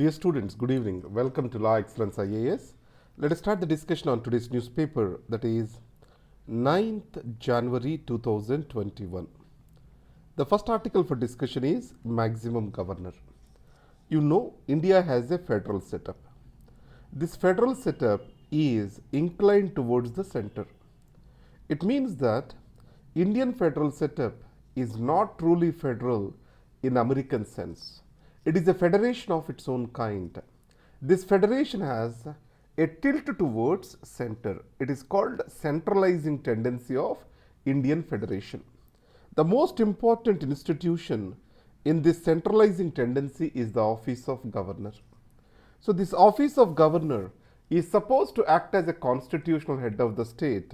Dear students, good evening. Welcome to Law Excellence IAS. Let us start the discussion on today's newspaper, that is 9th January 2021. The first article for discussion is Maximum Governor. You know, India has a federal setup. This federal setup is inclined towards the center. It means that Indian federal setup is not truly federal in American sense. It is a federation of its own kind. This federation has a tilt towards center. It is called centralizing tendency of Indian federation. The most important institution in this centralizing tendency is the office of governor. So this office of governor is supposed to act as a constitutional head of the state,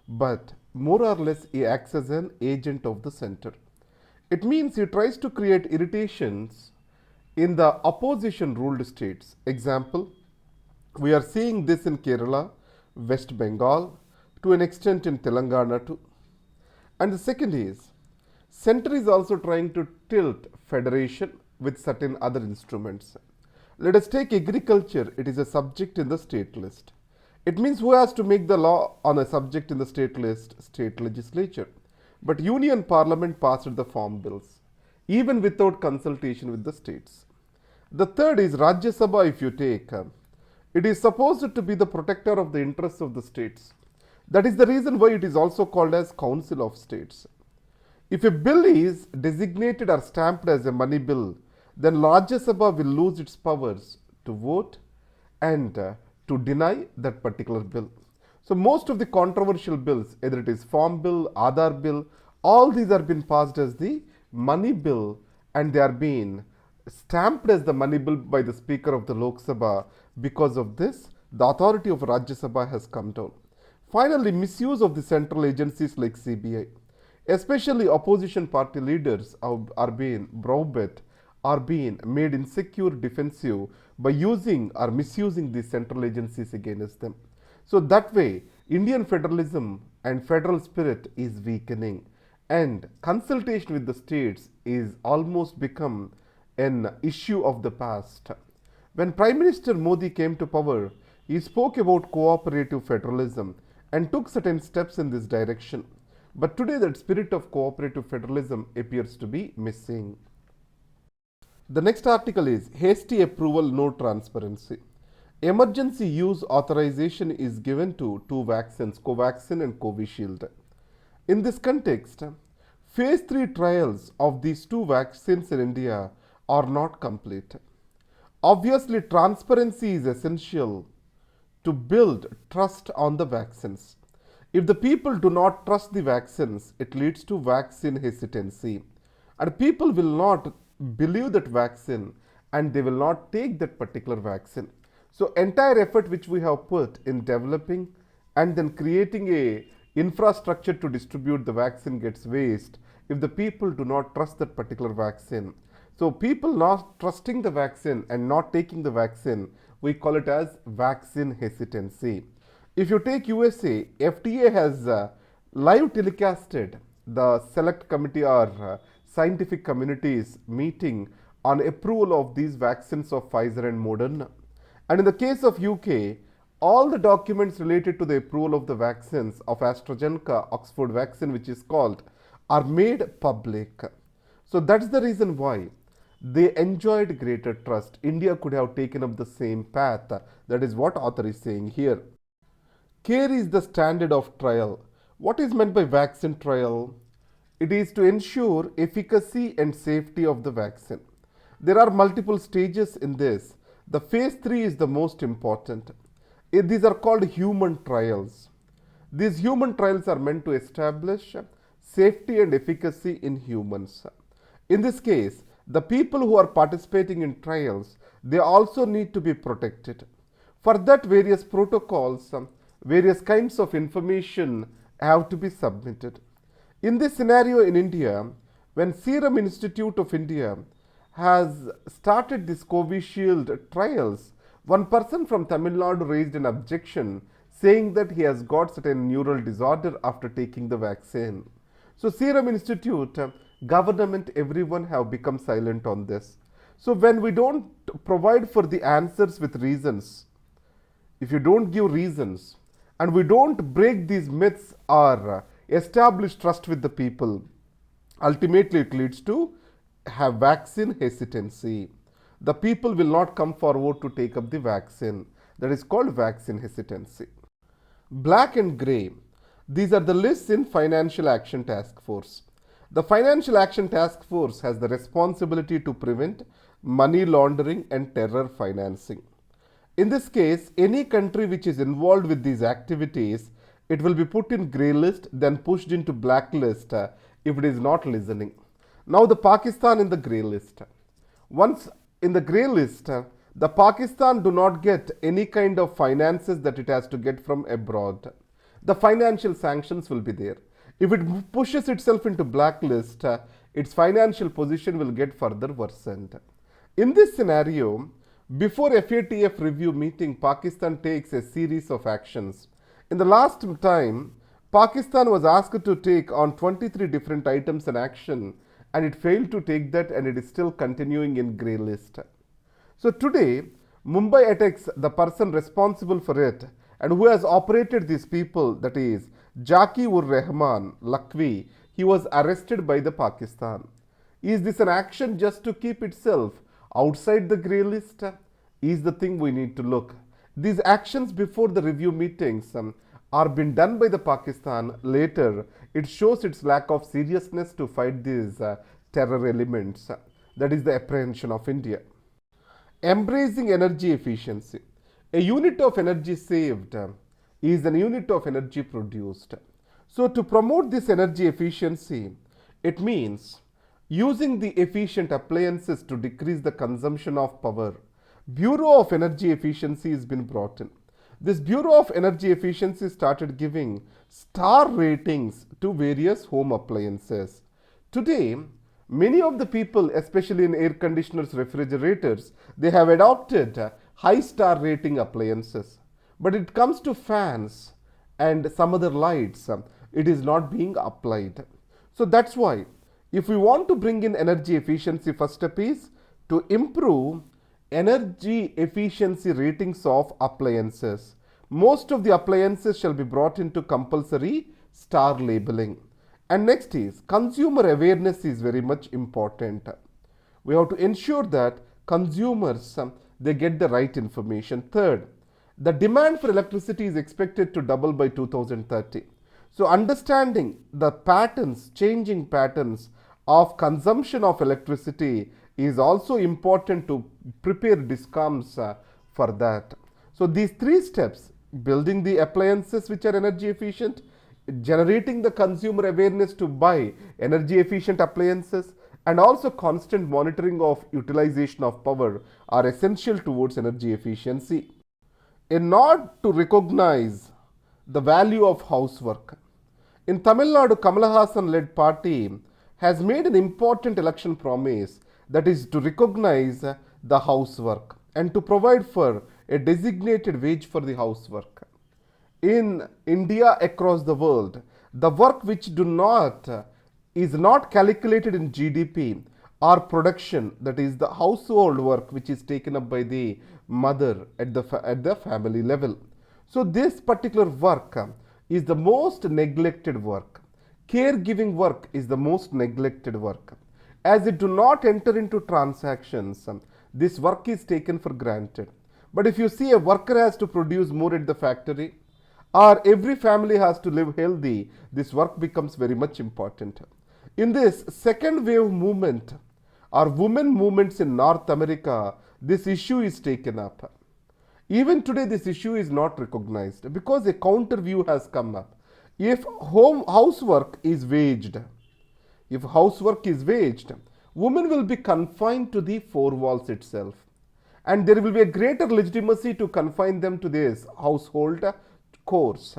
but more or less he acts as an agent of the center. It means he tries to create irritations in the opposition ruled states. Example, we are seeing this in Kerala, West Bengal, to an extent in Telangana too. And the second is, center is also trying to tilt federation with certain other instruments. Let us take agriculture. It is a subject in the state list. It means who has to make the law on a subject in the state list? State legislature. But Union Parliament passed the farm bills, even without consultation with the states. The third is Rajya Sabha. If you take, it is supposed to be the protector of the interests of the states. That is the reason why it is also called as Council of States. If a bill is designated or stamped as a money bill, then Rajya Sabha will lose its powers to vote and to deny that particular bill. So most of the controversial bills, either it is Farm Bill, Aadhaar Bill, all these are being passed as the money bill, and they are being stamped as the money bill by the Speaker of the Lok Sabha. Because of this, the authority of Rajya Sabha has come down. Finally, misuse of the central agencies like CBI, especially opposition party leaders are being browbeat, are being made insecure, defensive by using or misusing these central agencies against them. So that way, Indian federalism and federal spirit is weakening, and consultation with the states is almost become an issue of the past. When Prime Minister Modi came to power, he spoke about cooperative federalism and took certain steps in this direction. But today that spirit of cooperative federalism appears to be missing. The next article is hasty approval, no transparency. Emergency use authorization is given to two vaccines, Covaxin and Covishield. In this context, phase 3 trials of these two vaccines in India are not complete. Obviously, transparency is essential to build trust on the vaccines. If the people do not trust the vaccines, it leads to vaccine hesitancy, and people will not believe that vaccine and they will not take that particular vaccine. So entire effort which we have put in developing and then creating a infrastructure to distribute the vaccine gets waste if the people do not trust that particular vaccine. So people not trusting the vaccine and not taking the vaccine, we call it as vaccine hesitancy. If you take USA, FDA has live telecasted the select committee or scientific communities meeting on approval of these vaccines of Pfizer and Moderna. And in the case of UK, all the documents related to the approval of the vaccines of AstraZeneca Oxford vaccine, which is called, are made public. So that's the reason why they enjoyed greater trust. India could have taken up the same path. That is what author is saying here. Care is the standard of trial. What is meant by vaccine trial? It is to ensure efficacy and safety of the vaccine. There are multiple stages in this. The phase 3 is the most important. These are called human trials. These human trials are meant to establish safety and efficacy in humans. In this case, the people who are participating in trials, they also need to be protected. For that, various protocols, various kinds of information have to be submitted. In this scenario in India, when Serum Institute of India has started this Covishield trials, one person from Tamil Nadu raised an objection saying that he has got certain neural disorder after taking the vaccine. So Serum Institute, government, everyone have become silent on this. So when we don't provide for the answers with reasons, if you don't give reasons, and we don't break these myths or establish trust with the people, ultimately it leads to have vaccine hesitancy. The people will not come forward to take up the vaccine. That is called vaccine hesitancy. Black and grey. These are the lists in Financial Action Task Force. The Financial Action Task Force has the responsibility to prevent money laundering and terror financing. In this case, any country which is involved with these activities, it will be put in grey list, then pushed into black list if it is not listening. Now the Pakistan in the grey list. Once in the grey list, the Pakistan do not get any kind of finances that it has to get from abroad. The financial sanctions will be there. If it pushes itself into blacklist, its financial position will get further worsened. In this scenario, before FATF review meeting, Pakistan takes a series of actions. In the last time, Pakistan was asked to take on 23 different items and action, and it failed to take that, and it is still continuing in grey list. So today, Mumbai attacks the person responsible for it and who has operated these people, that is Jaki ur Rahman Lakwi. He was arrested by the Pakistan. Is this an action just to keep itself outside the grey list? Is the thing we need to look. These actions before the review meetings are being done by the Pakistan. Later, it shows its lack of seriousness to fight these terror elements. That is the apprehension of India. Embracing energy efficiency. A unit of energy saved is an unit of energy produced. So to promote this energy efficiency, it means using the efficient appliances to decrease the consumption of power. Bureau of Energy Efficiency has been brought in. This Bureau of Energy Efficiency started giving star ratings to various home appliances. Today, many of the people, especially in air conditioners, refrigerators, they have adopted high star rating appliances. But it comes to fans and some other lights, it is not being applied. So that's why if we want to bring in energy efficiency, first step is to improve energy efficiency ratings of appliances. Most of the appliances shall be brought into compulsory star labeling. And next is consumer awareness is very much important. We have to ensure that consumers they get the right information. Third, the demand for electricity is expected to double by 2030. So understanding the patterns, changing patterns of consumption of electricity is also important to prepare DISCOMs for that. So these three steps, building the appliances which are energy efficient, generating the consumer awareness to buy energy efficient appliances, and also constant monitoring of utilization of power are essential towards energy efficiency. A nod to recognize the value of housework. In Tamil Nadu, Kamal Hassan led party has made an important election promise, that is to recognize the housework and to provide for a designated wage for the housework. In India, across the world, the work which is not calculated in GDP or production, that is the household work which is taken up by the mother at the family level. So this particular work is the most neglected work. Caregiving work is the most neglected work. As it do not enter into transactions, this work is taken for granted. But if you see a worker has to produce more at the factory, or every family has to live healthy, this work becomes very much important. In this second wave movement or women movements in North America, this issue is taken up. Even today, this issue is not recognized because a counter view has come up. If housework is waged, women will be confined to the four walls itself. And there will be a greater legitimacy to confine them to this household chores.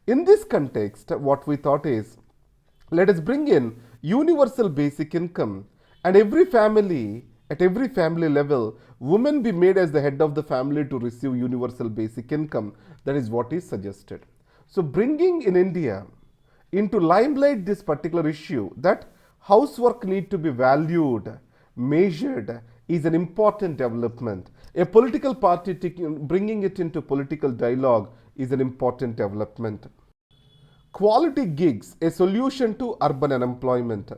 In this context, what we thought is, let us bring in universal basic income, and at every family level, women be made as the head of the family to receive universal basic income. That is what is suggested. So bringing in India into limelight this particular issue, that housework need to be valued, measured, is an important development. A political party bringing it into political dialogue is an important development. Quality gigs, a solution to urban unemployment.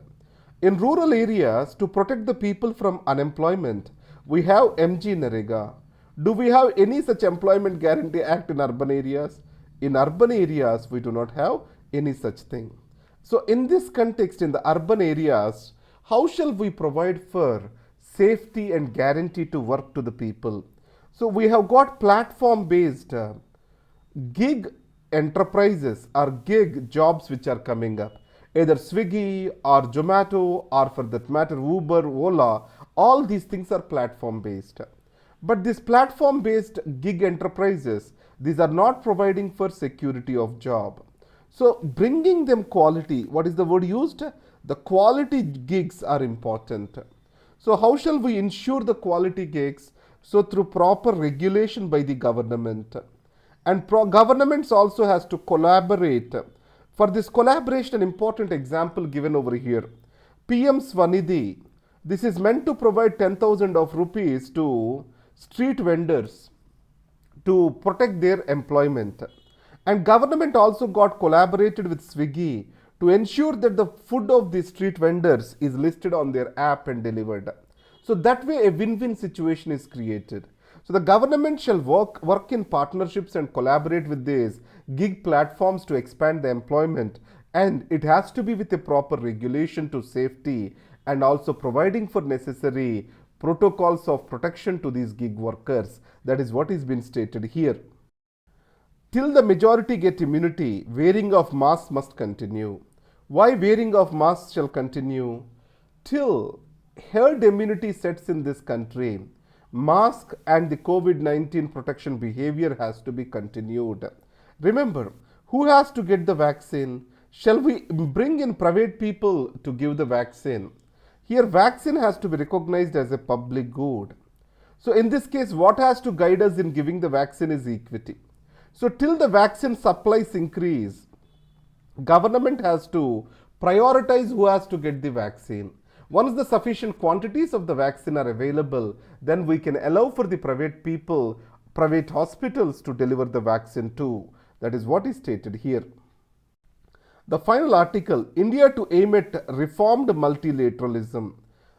In rural areas, to protect the people from unemployment, we have MG Narega. Do we have any such employment guarantee act in urban areas? In urban areas, we do not have any such thing. So, in this context, in the urban areas, how shall we provide for safety and guarantee to work to the people? So, we have got platform based gig enterprises or gig jobs which are coming up. Either Swiggy or Zomato or for that matter Uber, Ola, all these things are platform based. But these platform based gig enterprises, these are not providing for security of job. So bringing them quality, what is the word used? The quality gigs are important. So how shall we ensure the quality gigs? So through proper regulation by the government. And governments also has to collaborate. For this collaboration, an important example given over here. PM Swanidhi. This is meant to provide 10,000 of rupees to street vendors to protect their employment. And government also got collaborated with Swiggy to ensure that the food of the street vendors is listed on their app and delivered. So that way a win-win situation is created. So the government shall work in partnerships and collaborate with these gig platforms to expand the employment, and it has to be with a proper regulation to safety and also providing for necessary protocols of protection to these gig workers. That is what is being stated here. Till the majority get immunity, wearing of masks must continue. Why wearing of masks shall continue? Till herd immunity sets in this country, mask and the COVID-19 protection behavior has to be continued. Remember, who has to get the vaccine? Shall we bring in private people to give the vaccine? Here, vaccine has to be recognized as a public good. So in this case, what has to guide us in giving the vaccine is equity. So till the vaccine supplies increase, government has to prioritize who has to get the vaccine. Once the sufficient quantities of the vaccine are available, then we can allow for the private people, private hospitals to deliver the vaccine too. That is what is stated here. The final article, India to aim at reformed multilateralism.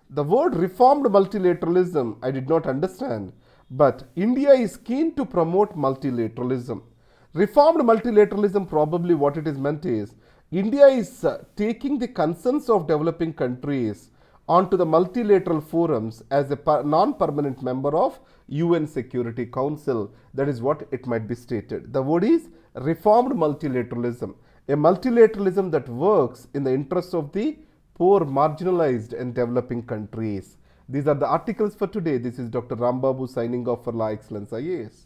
The word reformed multilateralism I did not understand, but India is keen to promote multilateralism. Reformed multilateralism, probably what it is meant is, India is taking the concerns of developing countries onto the multilateral forums as a non-permanent member of UN Security Council. That is what it might be stated. The word is reformed multilateralism, a multilateralism that works in the interests of the poor, marginalized and developing countries. These are the articles for today. This is Dr. Rambabu signing off for Law Excellence IAS.